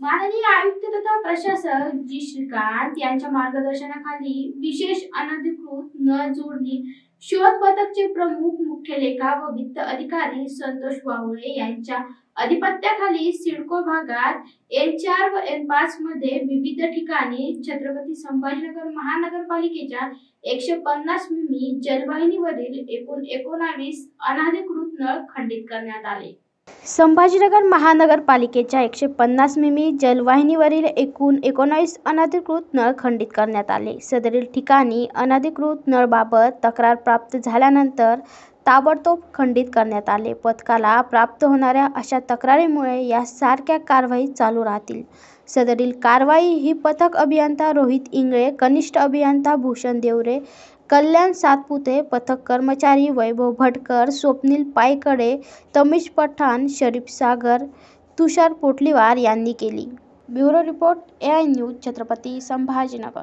माननीय आयुक्त तथा प्रशासक जी श्रीकांत यांच्या मार्गदर्शनाखाली विशेष अनधिकृत नळ जोडणी शोध पथकचे प्रमुख मुख्य लेखा व वित्त अधिकारी संतोष वावळे यांच्या अधिपत्याखाली सिडको भागात N4 व N5 मध्ये विविध ठिकाणी छत्रपती संभाजीनगर महानगरपालिकेच्या 150 मिमी जलवाहिनीवरील एकूण 19 अनधिकृत नळ खंडित करण्यात आले। संभाजीनगर महानगरपालिकेच्या 150 मिमी जलवाहिनीवरील एकूण 19 अनधिकृत नळ खंडित करण्यात आले। सदरील ठिकाणी अनधिकृत नळाबाबत तक्रार प्राप्त झाल्यानंतर ताबडतोब खंडित करण्यात आले। पथकाला प्राप्त होणाऱ्या अशा तक्रारीमुळे यासारख्या कारवाई चालू राहतील। सदरील कारवाई ही पथक अभियंता रोहित इंगळे, कनिष्ठ अभियंता भूषण देवरे, कल्याण सातपुते, पथक कर्मचारी वैभव भटकर, स्वप्नील पायकडे, तमिश पठाण, शरीफ सागर, तुषार पोटलीवार यांनी केली। Bureau report AI news, Chhatrapati Sambhajinagar.